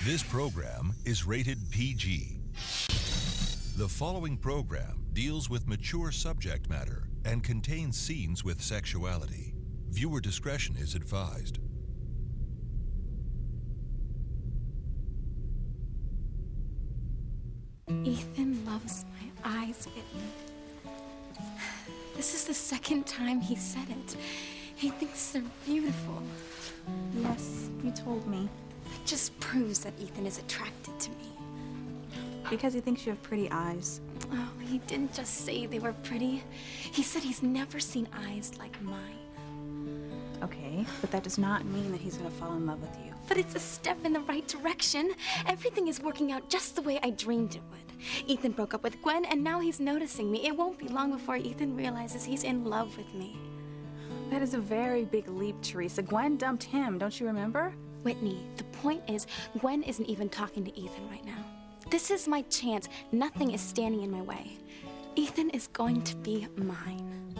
This program is rated PG. The following program deals with mature subject matter and contains scenes with sexuality. Viewer discretion is advised. Ethan loves my eyes, Whitney. This is the second time he said it. He thinks they're beautiful. Yes, you told me. That just proves that Ethan is attracted to me. Because he thinks you have pretty eyes. Oh, he didn't just say they were pretty. He said he's never seen eyes like mine. Okay, but that does not mean that he's gonna fall in love with you. But it's a step in the right direction. Everything is working out just the way I dreamed it would. Ethan broke up with Gwen, and now he's noticing me. It won't be long before Ethan realizes he's in love with me. That is a very big leap, Teresa. Gwen dumped him, don't you remember? Whitney, the point is, Gwen isn't even talking to Ethan right now. This is my chance. Nothing is standing in my way. Ethan is going to be mine.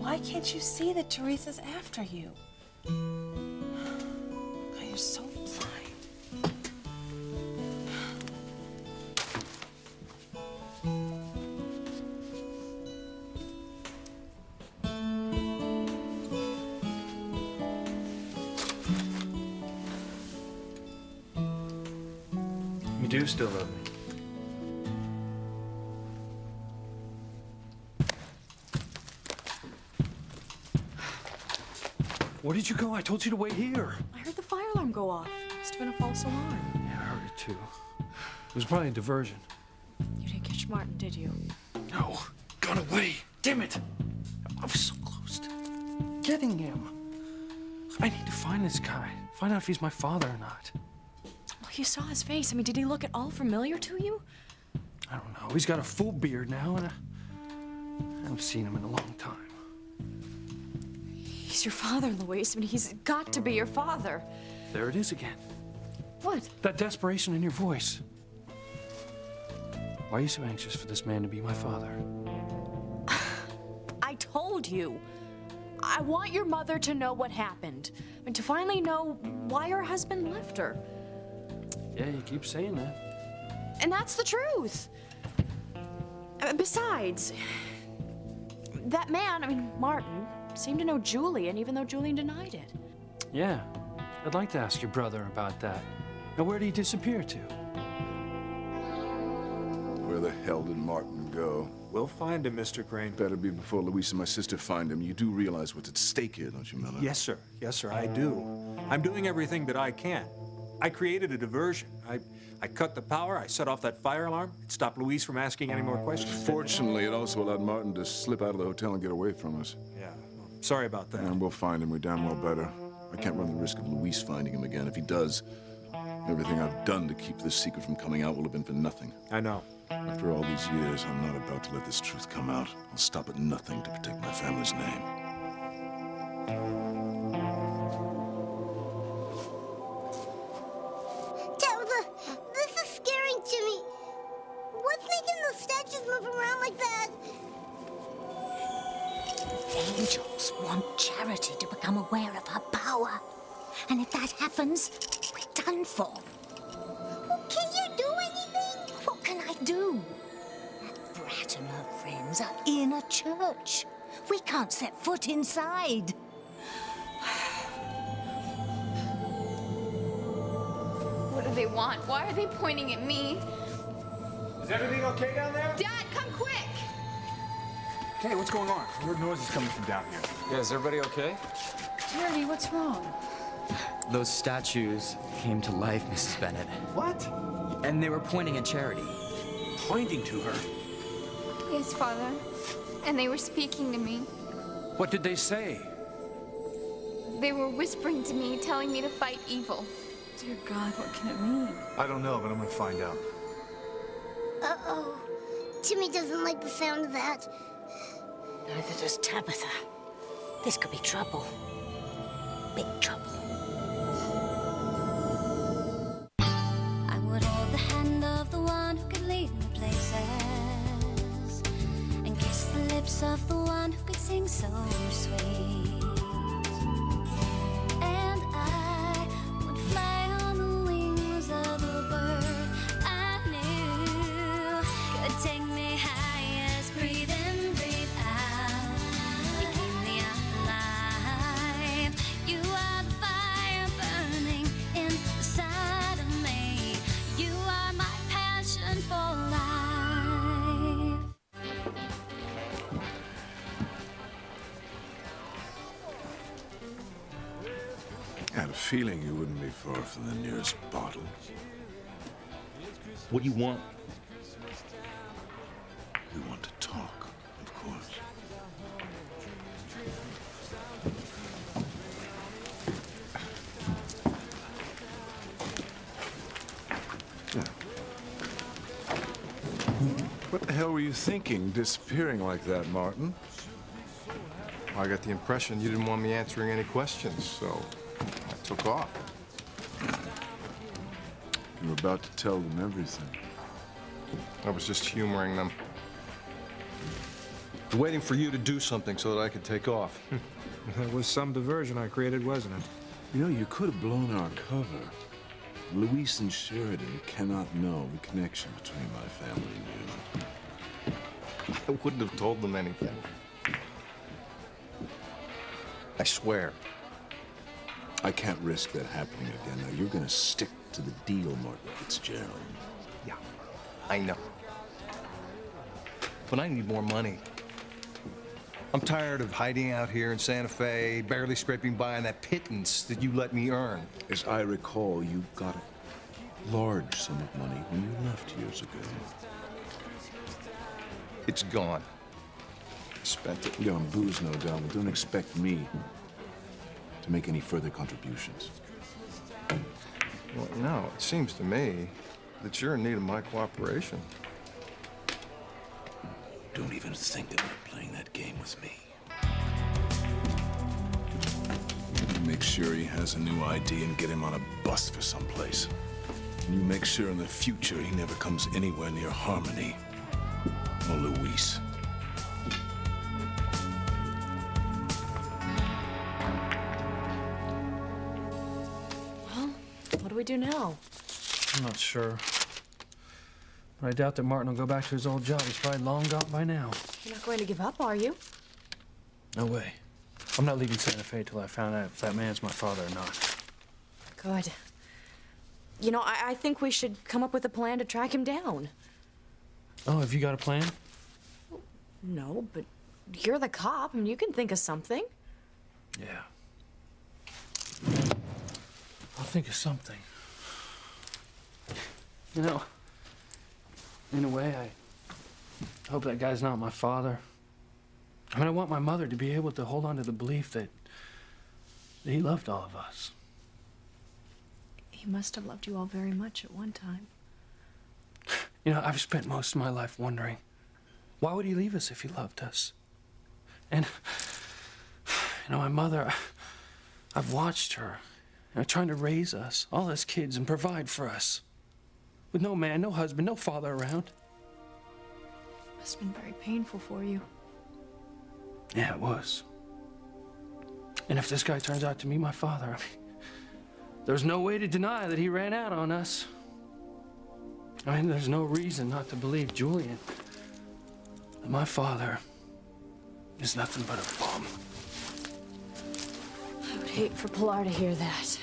Why can't you see that Teresa's after you? God, you're so blind. You do still love me. Where did you go? I told you to wait here. I heard the fire alarm go off. Must have been a false alarm. Yeah, I heard it too. It was probably a diversion. You didn't catch Martin, did you? No, got away. Damn it! I was so close to getting him. I need to find this guy. Find out if he's my father or not. Well, you saw his face. I mean, did he look at all familiar to you? I don't know. He's got a full beard now, and I haven't seen him in a long time. He's your father, Louise. I mean, he's got to be your father. There it is again. What? That desperation in your voice. Why are you so anxious for this man to be my father? I told you. I want your mother to know what happened. And to finally know why her husband left her. Yeah, you keep saying that. And that's the truth. Besides, that man, I mean, Martin, seemed to know Julian, even though Julian denied it. Yeah, I'd like to ask your brother about that. Now, where did he disappear to? Where the hell did Martin go? We'll find him, Mr. Crane. Better be before Louise and my sister find him. You do realize what's at stake here, don't you, Miller? Yes, sir. Yes, sir, I do. I'm doing everything that I can. I created a diversion. I cut the power, I set off that fire alarm. It stopped Louise from asking any more questions. Fortunately, it also allowed Martin to slip out of the hotel and get away from us. Yeah, well, sorry about that. And we'll find him. We damn well better. I can't run the risk of Louise finding him again. If he does, everything I've done to keep this secret from coming out will have been for nothing. I know. After all these years, I'm not about to let this truth come out. I'll stop at nothing to protect my family's name. Tabitha, this is scaring to me. What's making those statues move around like that? Angels want Charity to become aware of her power. And if that happens, we're done for. Well, can you do anything? What can I do? That brat and her friends are in a church. We can't set foot inside. What do they want? Why are they pointing at me? Is everything okay down there? Dad, come quick! Hey, what's going on? Weird noises coming from down here. Yeah, is everybody okay? Charity, what's wrong? Those statues came to life, Mrs. Bennett. What? And they were pointing at Charity. Pointing to her. Yes, Father. And they were speaking to me. What did they say? They were whispering to me, telling me to fight evil. Dear God, what can it mean? I don't know, but I'm gonna find out. Uh-oh. Timmy doesn't like the sound of that. Neither does Tabitha. This could be trouble. Big trouble. I would hold the hand of the one who could lead me places and kiss the lips of the Had a feeling you wouldn't be far from the nearest bottle. What do you want? We want to talk, of course. Yeah. What the hell were you thinking, disappearing like that, Martin? I got the impression you didn't want me answering any questions, so I took off. You were about to tell them everything. I was just humoring them. Waiting for you to do something so that I could take off. That was some diversion I created, wasn't it? You know, you could have blown our cover. Luis and Sheridan cannot know the connection between my family and you. I wouldn't have told them anything. I swear. I can't risk that happening again. Now, you're gonna stick to the deal, Martin Fitzgerald. Yeah, I know. But I need more money. I'm tired of hiding out here in Santa Fe, barely scraping by on that pittance that you let me earn. As I recall, you got a large sum of money when you left years ago. It's gone. I spent it. You're on booze, no doubt, but don't expect me to make any further contributions. Well, no, it seems to me that you're in need of my cooperation. Don't even think about playing that game with me. You make sure he has a new ID and get him on a bus for someplace. And you make sure in the future he never comes anywhere near Harmony or Luis. Well, what do we do now? I'm not sure. But I doubt that Martin will go back to his old job. He's probably long gone by now. You're not going to give up, are you? No way. I'm not leaving Santa Fe till I found out if that man's my father or not. Good. You know, I think we should come up with a plan to track him down. Oh, have you got a plan? No, but you're the cop, and you can think of something. Yeah. I'll think of something. You know, in a way, I hope that guy's not my father. I mean, I want my mother to be able to hold on to the belief that he loved all of us. He must have loved you all very much at one time. You know, I've spent most of my life wondering, why would he leave us if he loved us? And, you know, my mother, I've watched her, you know, trying to raise us, all us kids, and provide for us. With no man, no husband, no father around. Must have been very painful for you. Yeah, it was. And if this guy turns out to be my father, I mean, there's no way to deny that he ran out on us. I mean, there's no reason not to believe Julian that my father is nothing but a bum. I would hate for Pilar to hear that.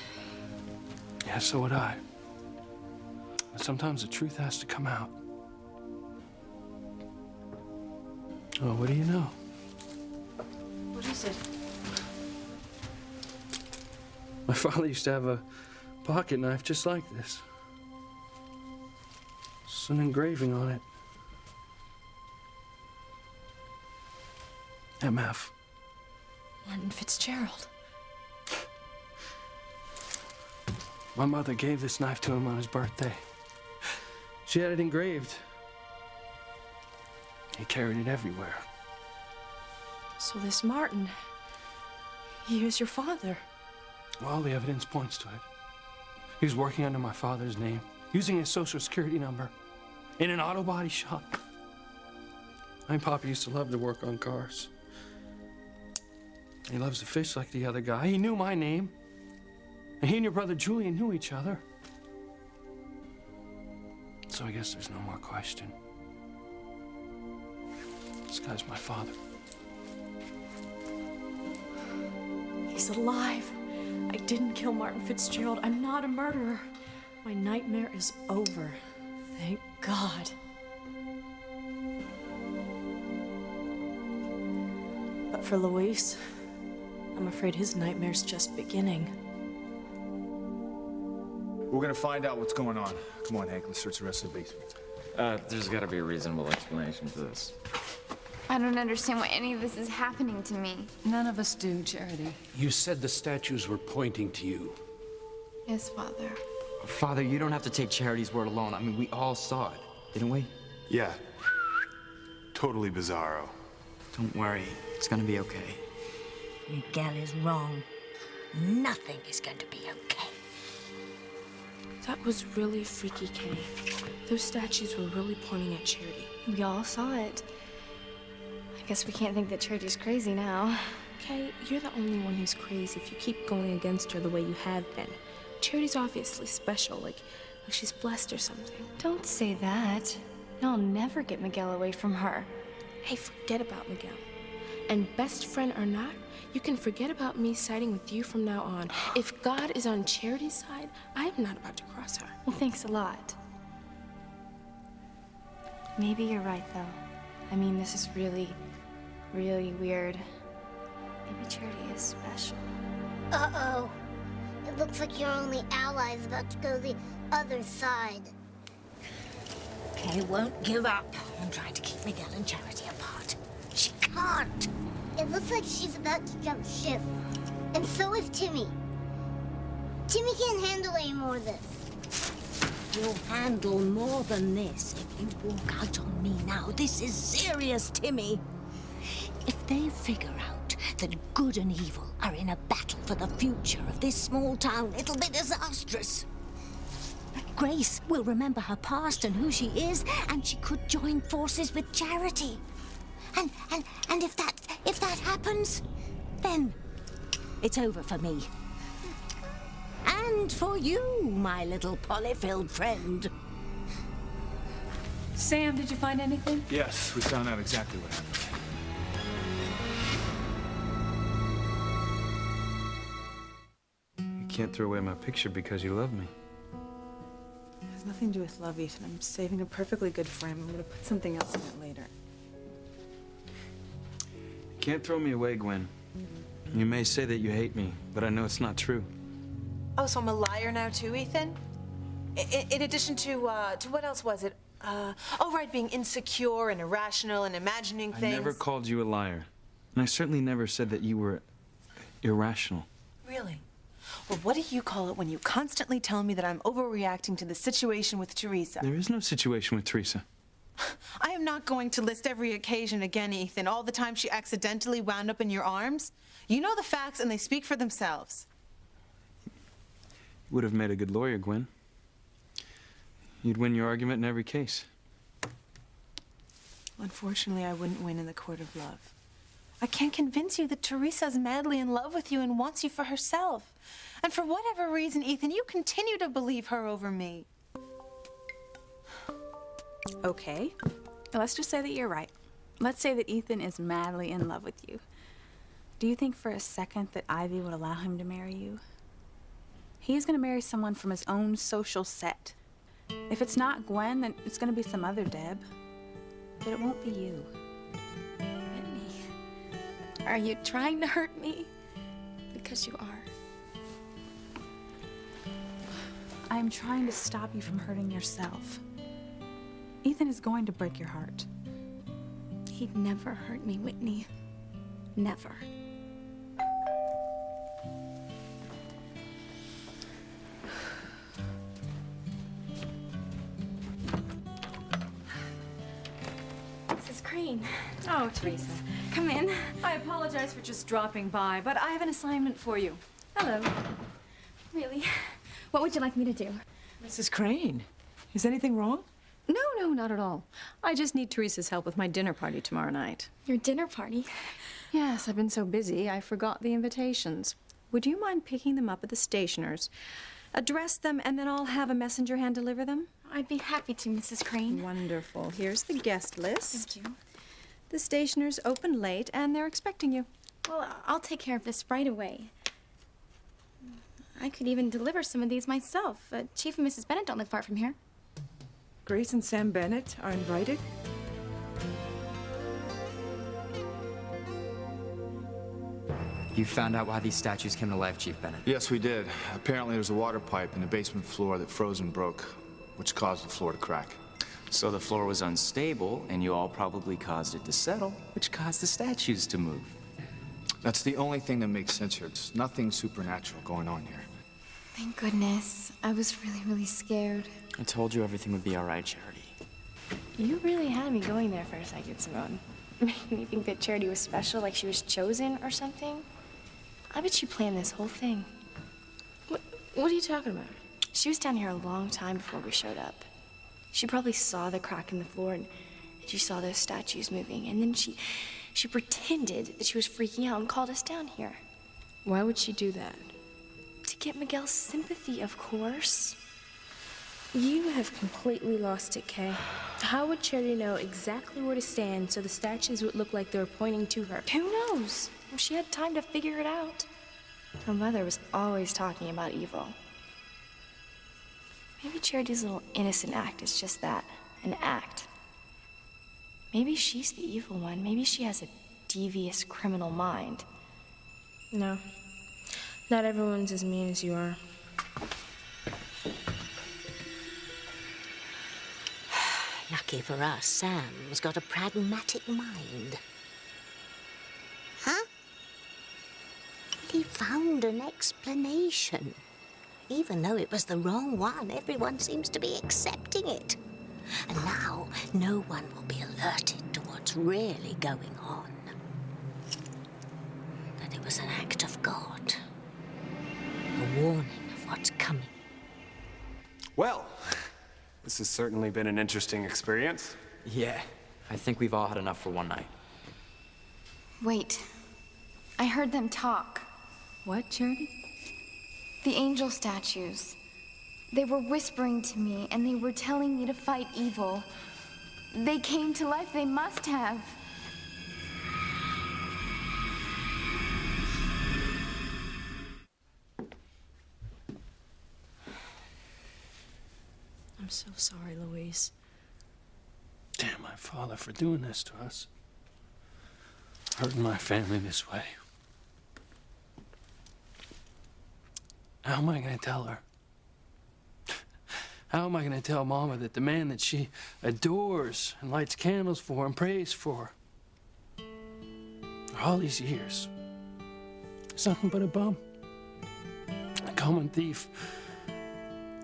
Yeah, so would I. But sometimes the truth has to come out. Oh, what do you know? What is it? My father used to have a pocket knife just like this. It's an engraving on it. MF. Martin Fitzgerald. My mother gave this knife to him on his birthday. She had it engraved. He carried it everywhere. So this Martin, he was your father. Well, the evidence points to it. He was working under my father's name, using his social security number, in an auto body shop. My papa used to love to work on cars. He loves to fish like the other guy. He knew my name. And he and your brother Julian knew each other. So I guess there's no more question. This guy's my father. He's alive. I didn't kill Martin Fitzgerald. I'm not a murderer. My nightmare is over. Thank God. But for Luis, I'm afraid his nightmare's just beginning. We're gonna find out what's going on. Come on, Hank, let's search the rest of the basement. There's gotta be a reasonable explanation for this. I don't understand why any of this is happening to me. None of us do, Charity. You said the statues were pointing to you. Yes, Father. Father, you don't have to take Charity's word alone. I mean, we all saw it, didn't we? Yeah. Totally bizarro. Don't worry. It's gonna be okay. Miguel is wrong. Nothing is going to be okay. That was really freaky, Kenny. Those statues were really pointing at Charity. We all saw it. I guess we can't think that Charity's crazy now. Kay, you're the only one who's crazy if you keep going against her the way you have been. Charity's obviously special, like she's blessed or something. Don't say that. I'll never get Miguel away from her. Hey, forget about Miguel. And best friend or not, you can forget about me siding with you from now on. If God is on Charity's side, I am not about to cross her. Well, thanks a lot. Maybe you're right, though. I mean, this is really, really weird. Maybe Charity is special. Uh-oh. It looks like your only ally is about to go the other side. Kay won't give up on trying to keep Miguel and Charity apart. She can't. It looks like she's about to jump ship. And so is Timmy. Timmy can't handle any more of this. You'll handle more than this if you walk out on me now. This is serious, Timmy. If they figure out that good and evil are in a battle for the future of this small town, it'll be disastrous. Grace will remember her past and who she is, and she could join forces with Charity. And if that happens, then it's over for me. And for you, my little polyfilled friend. Sam, did you find anything? Yes, we found out exactly what happened. You can't throw away my picture because you love me. It has nothing to do with love, Ethan. I'm saving a perfectly good frame. I'm gonna put something else in it later. You can't throw me away, Gwen. You may say that you hate me, but I know it's not true. Oh, so I'm a liar now too, Ethan? In addition to what else was it? Oh, right, being insecure and irrational and imagining things. I never called you a liar. And I certainly never said that you were irrational. Really? Well, what do you call it when you constantly tell me that I'm overreacting to the situation with Teresa? There is no situation with Teresa. I am not going to list every occasion again, Ethan. All the time she accidentally wound up in your arms. You know the facts and they speak for themselves. You would have made a good lawyer, Gwen. You'd win your argument in every case. Unfortunately, I wouldn't win in the court of love. I can't convince you that Teresa's madly in love with you and wants you for herself. And for whatever reason, Ethan, you continue to believe her over me. Okay. Now let's just say that you're right. Let's say that Ethan is madly in love with you. Do you think for a second that Ivy would allow him to marry you? He's gonna marry someone from his own social set. If it's not Gwen, then it's gonna be some other Deb. But it won't be you. Whitney, are you trying to hurt me? Because you are. I am trying to stop you from hurting yourself. Ethan is going to break your heart. He'd never hurt me, Whitney. Never. Mrs. Crane. Oh, Teresa. Come in. I apologize for just dropping by, but I have an assignment for you. Hello. Really? What would you like me to do? Mrs. Crane, is anything wrong? No, not at all. I just need Teresa's help with my dinner party tomorrow night. Your dinner party? Yes, I've been so busy, I forgot the invitations. Would you mind picking them up at the stationer's? Address them, and then I'll have a messenger hand deliver them? I'd be happy to, Mrs. Crane. Wonderful. Here's the guest list. Thank you. The stationer's open late, and they're expecting you. Well, I'll take care of this right away. I could even deliver some of these myself. Chief and Mrs. Bennett don't live far from here. Grace and Sam Bennett are invited? You found out why these statues came to life, Chief Bennett? Yes, we did. Apparently there's a water pipe in the basement floor that froze and broke, which caused the floor to crack. So the floor was unstable, and you all probably caused it to settle, which caused the statues to move. That's the only thing that makes sense here. There's nothing supernatural going on here. Thank goodness. I was really, really scared. I told you everything would be all right, Charity. You really had me going there for a second, Simone. Making me think that Charity was special, like she was chosen or something. I bet she planned this whole thing. What are you talking about? She was down here a long time before we showed up. She probably saw the crack in the floor and she saw those statues moving. And then she pretended that she was freaking out and called us down here. Why would she do that? To get Miguel's sympathy, of course. You have completely lost it, Kay. How would Charity know exactly where to stand so the statues would look like they were pointing to her? Who knows? Well, she had time to figure it out. Her mother was always talking about evil. Maybe Charity's little innocent act is just that, an act. Maybe she's the evil one. Maybe she has a devious criminal mind. No, not everyone's as mean as you are. Lucky for us, Sam's got a pragmatic mind. Huh? He found an explanation. Even though it was the wrong one, everyone seems to be accepting it. And now, no one will be alerted to what's really going on. That it was an act of God. A warning of what's coming. Well, this has certainly been an interesting experience. Yeah, I think we've all had enough for one night. Wait. I heard them talk. What, Charity? The angel statues. They were whispering to me, and they were telling me to fight evil. They came to life, they must have. I'm so sorry, Louise. Damn my father for doing this to us. Hurting my family this way. How am I gonna tell her? How am I gonna tell Mama that the man that she adores and lights candles for and prays for all these years is nothing but a bum? A common thief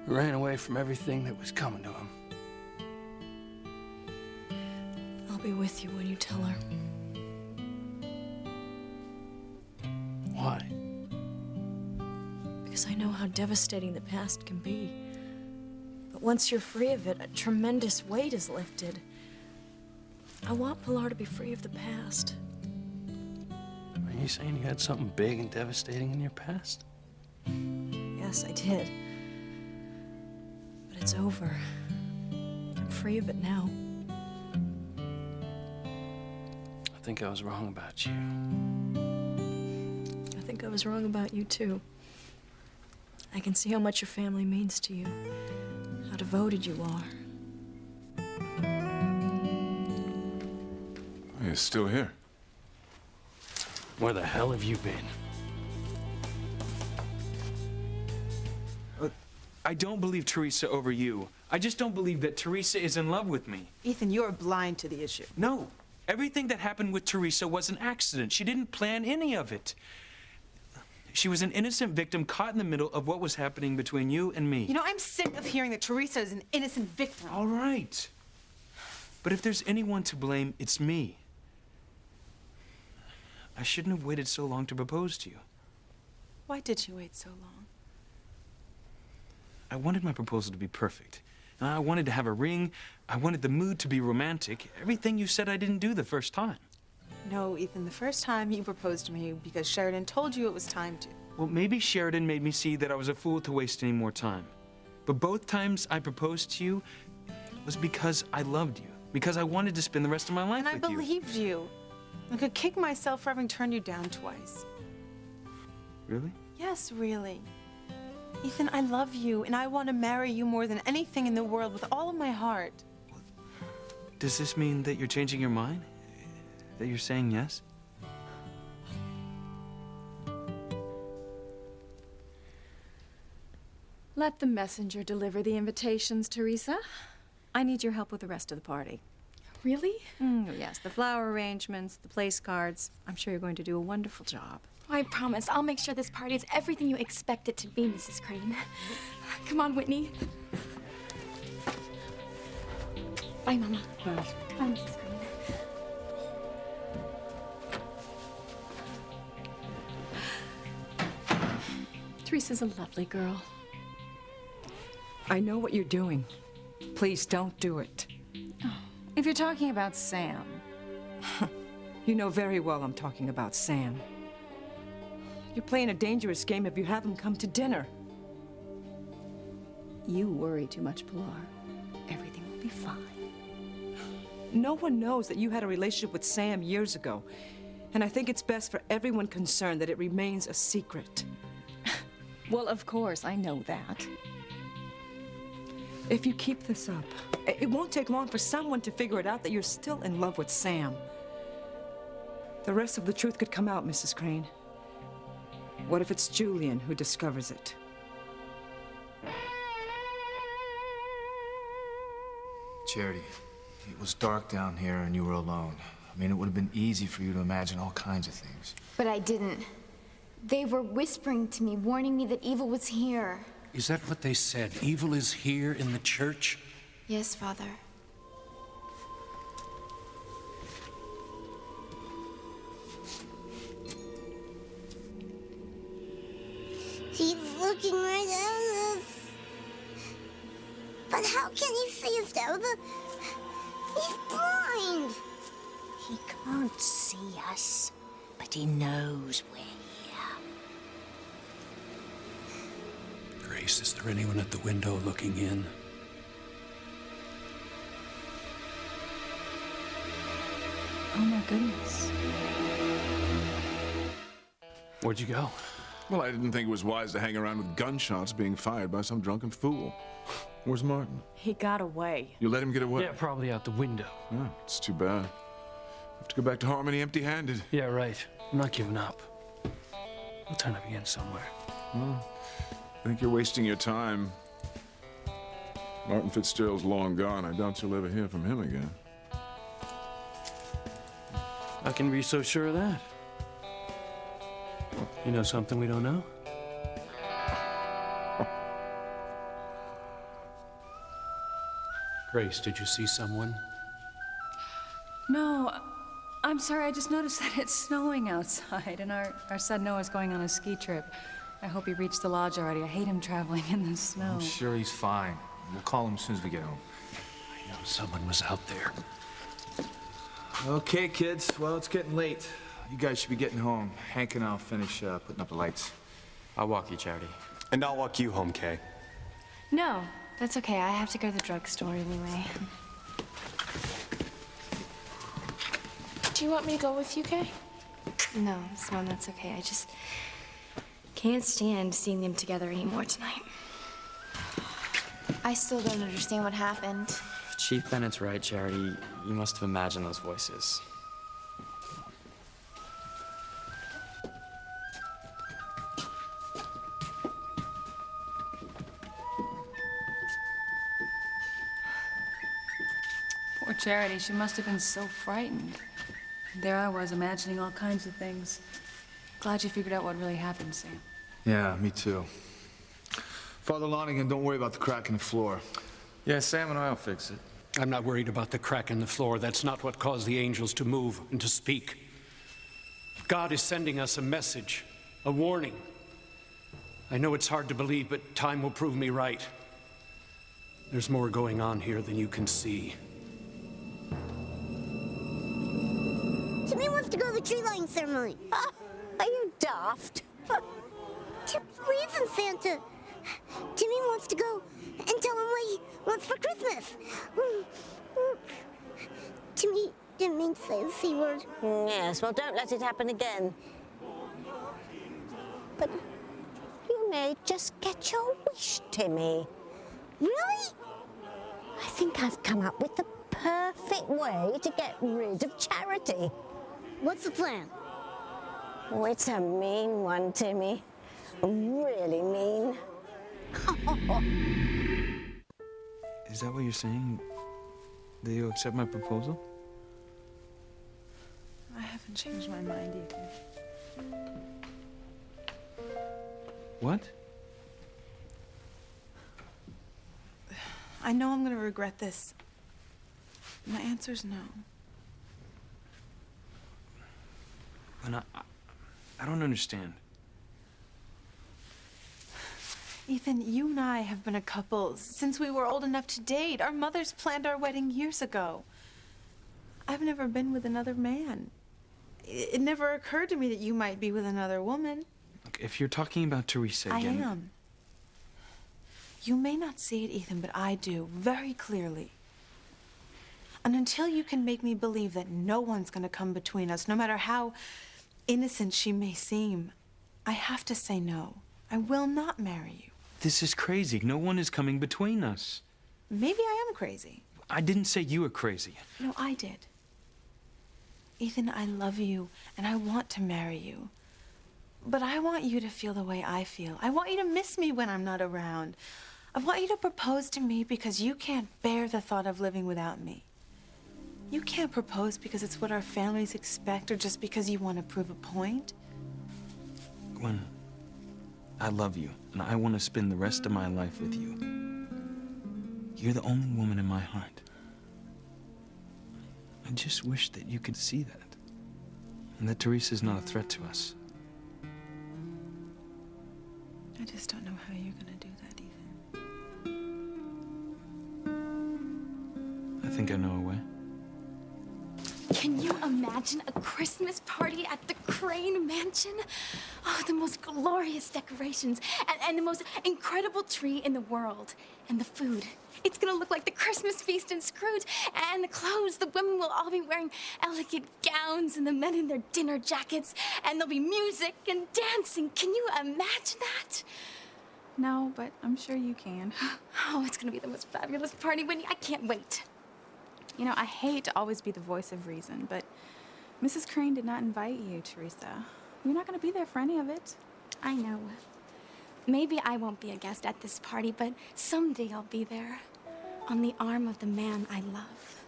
who ran away from everything that was coming to him. I'll be with you when you tell her. Why? Because I know how devastating the past can be. But once you're free of it, a tremendous weight is lifted. I want Pilar to be free of the past. Are you saying you had something big and devastating in your past? Yes, I did. But it's over. I'm free of it now. I think I was wrong about you. I think I was wrong about you, too. I can see how much your family means to you, how devoted you are. You're still here. Where the hell have you been? I don't believe Teresa over you. I just don't believe that Teresa is in love with me. Ethan, you're blind to the issue. No. Everything that happened with Teresa was an accident. She didn't plan any of it. She was an innocent victim caught in the middle of what was happening between you and me. You know, I'm sick of hearing that Teresa is an innocent victim. All right. But if there's anyone to blame, it's me. I shouldn't have waited so long to propose to you. Why did you wait so long? I wanted my proposal to be perfect. I wanted to have a ring. I wanted the mood to be romantic. Everything you said I didn't do the first time. No, Ethan, the first time you proposed to me because Sheridan told you it was time to. Well, maybe Sheridan made me see that I was a fool to waste any more time. But both times I proposed to you was because I loved you. Because I wanted to spend the rest of my life with you. And I believed you. I could kick myself for having turned you down twice. Really? Yes, really. Ethan, I love you, and I want to marry you more than anything in the world with all of my heart. Does this mean that you're changing your mind? That you're saying yes? Let the messenger deliver the invitations, Teresa. I need your help with the rest of the party. Really? Yes, the flower arrangements, the place cards. I'm sure you're going to do a wonderful job. I promise. I'll make sure this party is everything you expect it to be, Mrs. Crane. Come on, Whitney. Bye, Mama. Bye, Mrs. Crane. Teresa's a lovely girl. I know what you're doing. Please don't do it. If you're talking about Sam. You know very well I'm talking about Sam. You're playing a dangerous game if you have him come to dinner. You worry too much, Pilar. Everything will be fine. No one knows that you had a relationship with Sam years ago, and I think it's best for everyone concerned that it remains a secret. Well, of course, I know that. If you keep this up, it won't take long for someone to figure it out that you're still in love with Sam. The rest of the truth could come out, Mrs. Crane. What if it's Julian who discovers it? Charity, it was dark down here and you were alone. I mean, it would have been easy for you to imagine all kinds of things. But I didn't. They were whispering to me, warning me that evil was here. Is that what they said? Evil is here in the church? Yes, Father. He's looking right at us. But how can he see us now? He's blind. He can't see us, but he knows we're here. Grace, is there anyone at the window looking in? Oh my goodness. Where'd you go? Well, I didn't think it was wise to hang around with gunshots being fired by some drunken fool. Where's Martin? He got away. You let him get away? Yeah, probably out the window. Oh, it's too bad. Have to go back to Harmony empty-handed. Yeah, right. I'm not giving up. We'll turn up again somewhere. Well, I think you're wasting your time. Martin Fitzgerald's long gone. I doubt you'll ever hear from him again. I can be so sure of that. You know something we don't know? Grace, did you see someone? No, I'm sorry. I just noticed that it's snowing outside, and our son Noah's going on a ski trip. I hope he reached the lodge already. I hate him traveling in the snow. I'm sure he's fine. We'll call him as soon as we get home. I know someone was out there. Okay, kids. Well, it's getting late. You guys should be getting home. Hank and I'll finish putting up the lights. I'll walk you, Charity. And I'll walk you home, Kay. No, that's okay. I have to go to the drugstore anyway. Do you want me to go with you, Kay? No, Simone, that's okay. I just can't stand seeing them together anymore tonight. I still don't understand what happened. Chief Bennett's right, Charity. You must have imagined those voices. Poor Charity, she must have been so frightened. There I was, imagining all kinds of things. Glad you figured out what really happened, Sam. Yeah, me too. Father Lonigan, don't worry about the crack in the floor. Yeah, Sam and I'll fix it. I'm not worried about the crack in the floor. That's not what caused the angels to move and to speak. God is sending us a message, a warning. I know it's hard to believe, but time will prove me right. There's more going on here than you can see. Timmy wants to go to the tree lighting ceremony. Are you daft? Reason, Santa. Timmy wants to go and tell him what he wants for Christmas. Timmy didn't mean to say the C word. Yes, well, don't let it happen again. But you may just get your wish, Timmy. Really? I think I've come up with the perfect way to get rid of Charity. What's the plan? Oh, it's a mean one, Timmy. Really mean. Is that what you're saying? That you'll accept my proposal? I haven't changed my mind, Ethan. What? I know I'm gonna regret this. My answer's no. And I don't understand. Ethan, you and I have been a couple since we were old enough to date. Our mothers planned our wedding years ago. I've never been with another man. It never occurred to me that you might be with another woman. Look, if you're talking about Teresa I again... am. You may not see it, Ethan, but I do, very clearly. And until you can make me believe that no one's gonna come between us, no matter how innocent she may seem, I have to say no. I will not marry you. This is crazy. No one is coming between us. Maybe I am crazy. I didn't say you were crazy. No, I did. Ethan, I love you, and I want to marry you. But I want you to feel the way I feel. I want you to miss me when I'm not around. I want you to propose to me because you can't bear the thought of living without me. You can't propose because it's what our families expect or just because you want to prove a point. Gwen, I love you, and I want to spend the rest of my life with you. You're the only woman in my heart. I just wish that you could see that. And that Teresa's not a threat to us. I just don't know how you're gonna do that, Ethan. I think I know a way. Can you imagine a Christmas party at the Crane Mansion? Oh, the most glorious decorations and the most incredible tree in the world. And the food. It's gonna look like the Christmas feast in Scrooge. And the clothes, the women will all be wearing elegant gowns and the men in their dinner jackets. And there'll be music and dancing. Can you imagine that? No, but I'm sure you can. Oh, it's gonna be the most fabulous party, Winnie. I can't wait. You know, I hate to always be the voice of reason, but Mrs. Crane did not invite you, Teresa. You're not going to be there for any of it. I know. Maybe I won't be a guest at this party, but someday I'll be there. On the arm of the man I love.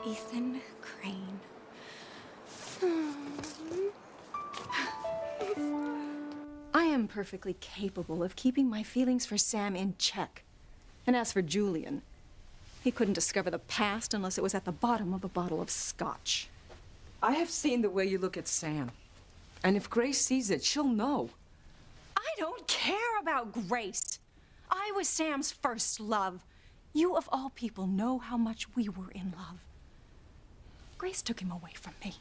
Ethan Crane. I am perfectly capable of keeping my feelings for Sam in check. And as for Julian, he couldn't discover the past unless it was at the bottom of a bottle of scotch. I have seen the way you look at Sam. And if Grace sees it, she'll know. I don't care about Grace. I was Sam's first love. You, of all people, know how much we were in love. Grace took him away from me.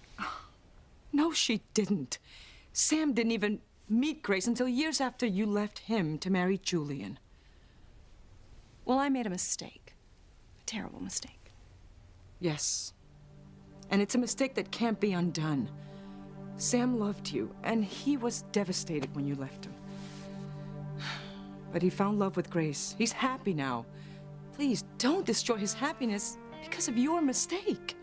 No, she didn't. Sam didn't even meet Grace until years after you left him to marry Julian. Well, I made a mistake. A terrible mistake. Yes. And it's a mistake that can't be undone. Sam loved you, and he was devastated when you left him. But he found love with Grace. He's happy now. Please, don't destroy his happiness because of your mistake.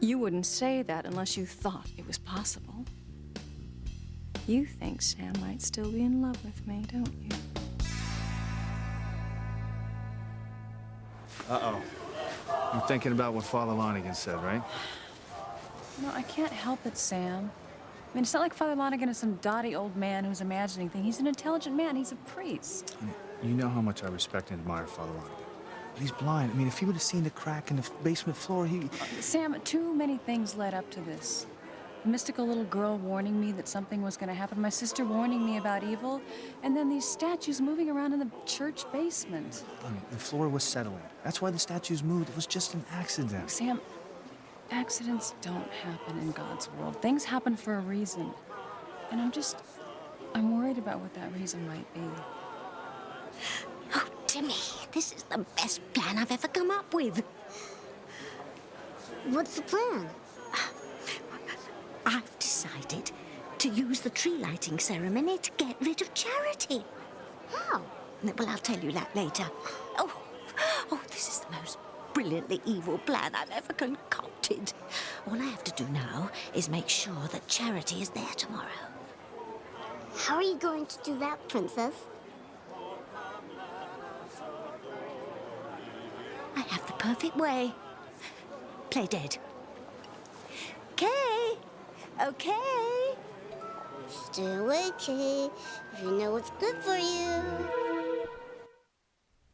You wouldn't say that unless you thought it was possible. You think Sam might still be in love with me, don't you? Uh-oh. You're thinking about what Father Lonigan said, right? No, I can't help it, Sam. I mean, it's not like Father Lonigan is some dotty old man who's imagining things. He's an intelligent man. He's a priest. I mean, you know how much I respect and admire Father Lonigan. But he's blind. I mean, if he would have seen the crack in the basement floor, he... Sam, too many things led up to this. A mystical little girl warning me that something was going to happen, my sister warning me about evil, and then these statues moving around in the church basement. I mean, the floor was settling. That's why the statues moved. It was just an accident. Sam, accidents don't happen in God's world. Things happen for a reason. And I'm worried about what that reason might be. Oh, Timmy, this is the best plan I've ever come up with. What's the plan? I've decided to use the tree lighting ceremony to get rid of Charity. How? Well, I'll tell you that later. Oh, this is the most brilliantly evil plan I've ever concocted. All I have to do now is make sure that Charity is there tomorrow. How are you going to do that, Princess? perfect way. Play dead. Okay. Okay. Stay away, Kay, if you know what's good for you.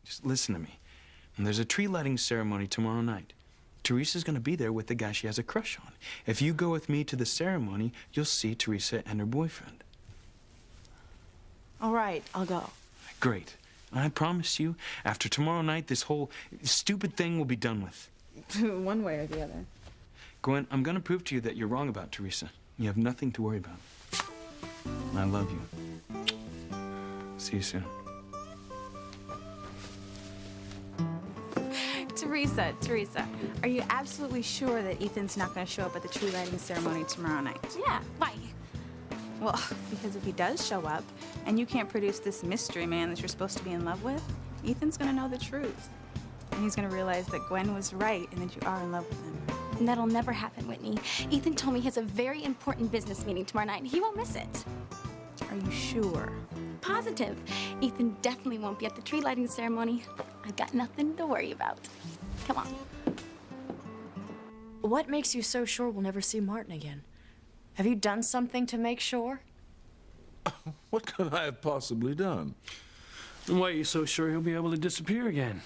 Just listen to me. And there's a tree lighting ceremony tomorrow night. Teresa's gonna be there with the guy she has a crush on. If you go with me to the ceremony, you'll see Teresa and her boyfriend. All right, I'll go. Great. I promise you, after tomorrow night, this whole stupid thing will be done with. One way or the other. Gwen, I'm gonna prove to you that you're wrong about Teresa. You have nothing to worry about. I love you. See you soon. Teresa, are you absolutely sure that Ethan's not going to show up at the tree lighting ceremony tomorrow night? Yeah, why? Well, because if he does show up, and you can't produce this mystery man that you're supposed to be in love with, Ethan's going to know the truth. And he's going to realize that Gwen was right and that you are in love with him. And that'll never happen, Whitney. Ethan told me he has a very important business meeting tomorrow night, and he won't miss it. Are you sure? Positive. Ethan definitely won't be at the tree lighting ceremony. I've got nothing to worry about. Come on. What makes you so sure we'll never see Martin again? Have you done something to make sure? What could I have possibly done? And why are you so sure he'll be able to disappear again?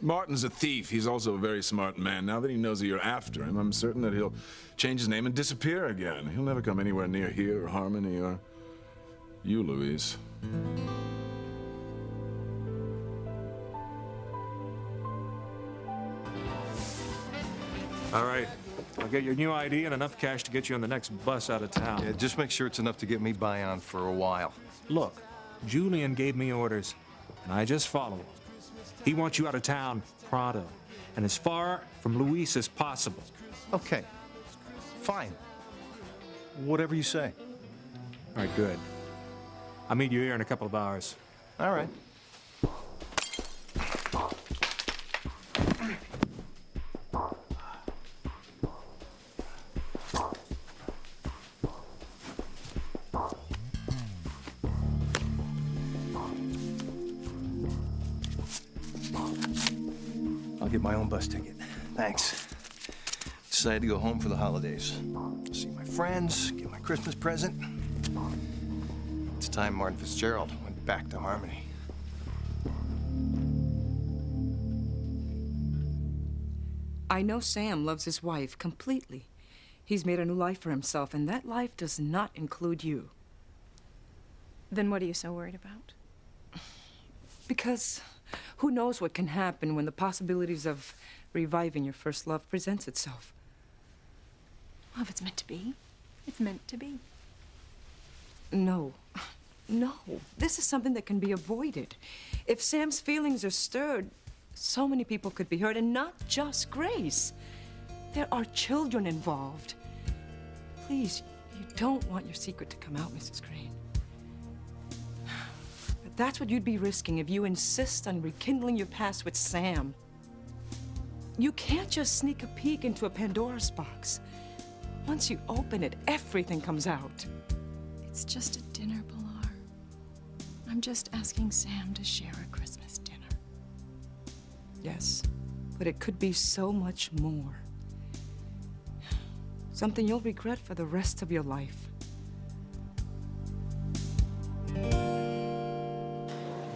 Martin's a thief. He's also a very smart man. Now that he knows that you're after him, I'm certain that he'll change his name and disappear again. He'll never come anywhere near here or Harmony or you, Louise. All right. I'll get your new ID and enough cash to get you on the next bus out of town. Yeah, just make sure it's enough to get me by on for a while. Look, Julian gave me orders, and I just follow him. He wants you out of town pronto, and as far from Luis as possible. Okay. Fine. Whatever you say. All right, good. I'll meet you here in a couple of hours. All right. I'll get my own bus ticket. Thanks. Decided to go home for the holidays. See my friends, get my Christmas present. It's time Martin Fitzgerald went back to Harmony. I know Sam loves his wife completely. He's made a new life for himself, and that life does not include you. Then what are you so worried about? Because who knows what can happen when the possibilities of reviving your first love presents itself. Well, if it's meant to be, it's meant to be. No. No. This is something that can be avoided. If Sam's feelings are stirred, so many people could be hurt, and not just Grace. There are children involved. Please, you don't want your secret to come out, Mrs. Crane. But that's what you'd be risking if you insist on rekindling your past with Sam. You can't just sneak a peek into a Pandora's box. Once you open it, everything comes out. It's just a dinner, Pilar. I'm just asking Sam to share a Christmas dinner. Yes, but it could be so much more. Something you'll regret for the rest of your life.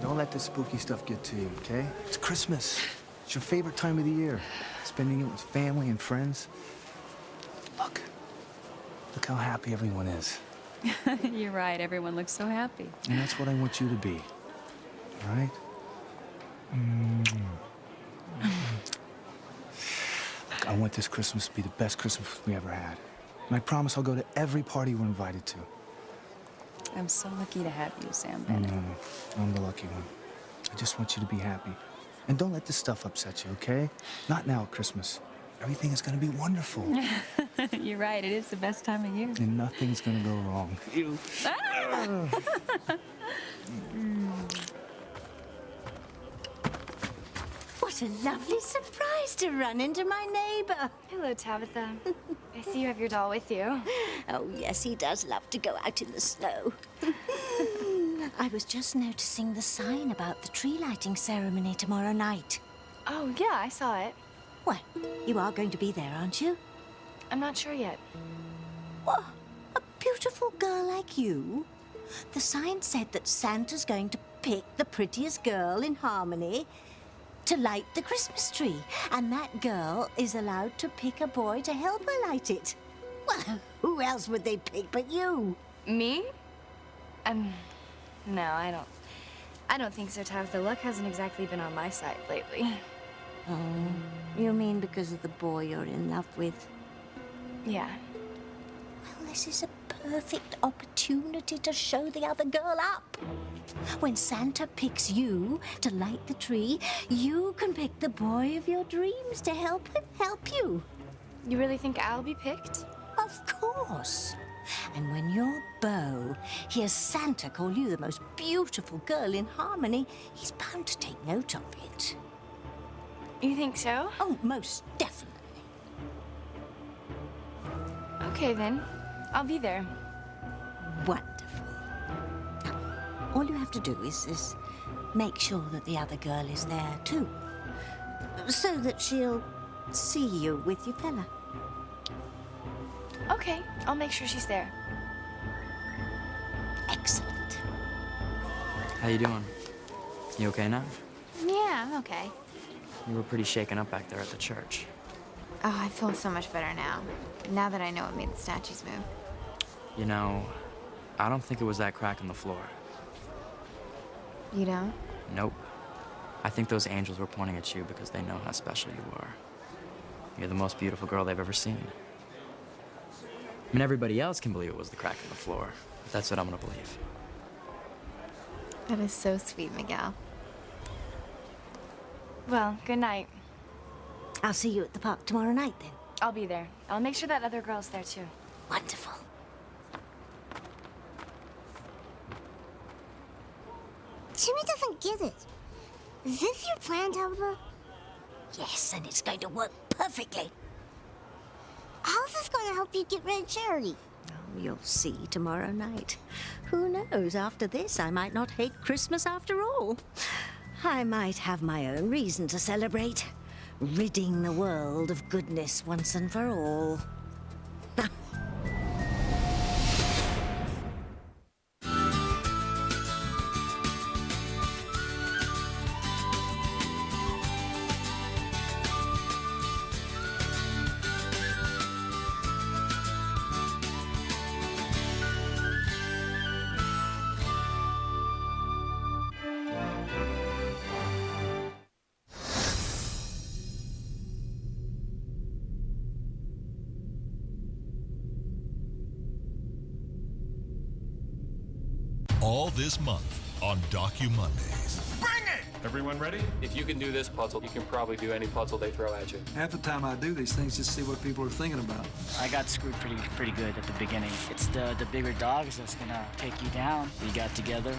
Don't let the spooky stuff get to you, okay? It's Christmas. It's your favorite time of the year. Spending it with family and friends. Look how happy everyone is. You're right, everyone looks so happy. And that's what I want you to be. All right? Look, I want this Christmas to be the best Christmas we ever had. And I promise I'll go to every party we're invited to. I'm so lucky to have you, Sam I Bennett. know. I'm the lucky one. I just want you to be happy. And don't let this stuff upset you, okay? Not now at Christmas. Everything is gonna be wonderful. You're right, it is the best time of year. And nothing's gonna go wrong. What a lovely surprise to run into my neighbor. Hello, Tabitha. I see you have your doll with you. Oh, yes, he does love to go out in the snow. I was just noticing the sign about the tree lighting ceremony tomorrow night. Oh, yeah, I saw it. What? You are going to be there, aren't you? I'm not sure yet. What? A beautiful girl like you? The sign said that Santa's going to pick the prettiest girl in Harmony to light the Christmas tree. And that girl is allowed to pick a boy to help her light it. Well, who else would they pick but you? Me? No, I don't think so, Tabitha. Luck hasn't exactly been on my side lately. Oh, you mean because of the boy you're in love with? Yeah. Well, this is a perfect opportunity to show the other girl up. When Santa picks you to light the tree, you can pick the boy of your dreams to help him help you. You really think I'll be picked? Of course. And when your beau hears Santa call you the most beautiful girl in Harmony, he's bound to take note of it. You think so? Oh, most definitely. Okay, then. I'll be there. Wonderful. Now, all you have to do is make sure that the other girl is there, too. So that she'll see you with your fella. Okay, I'll make sure she's there. Excellent. How you doing? You okay now? Yeah, I'm okay. You were pretty shaken up back there at the church. Oh, I feel so much better now. Now that I know what made the statues move. You know, I don't think it was that crack in the floor. You don't? Nope. I think those angels were pointing at you because they know how special you are. You're the most beautiful girl they've ever seen. I mean, everybody else can believe it was the crack in the floor, but that's what I'm gonna believe. That is so sweet, Miguel. Well, good night. I'll see you at the park tomorrow night, then. I'll be there. I'll make sure that other girl's there, too. Wonderful. Timmy doesn't get it. Is this your plan, Tabitha? Yes, and it's going to work perfectly. How's this going to help you get rid of Charity? Oh, you'll see tomorrow night. Who knows, after this, I might not hate Christmas after all. I might have my own reason to celebrate, ridding the world of goodness once and for all. All this month on Docu-Mondays. Everyone ready? If you can do this puzzle, you can probably do any puzzle they throw at you. Half the time I do these things just to see what people are thinking about. I got screwed pretty good at the beginning. It's the bigger dogs that's gonna take you down. We got together.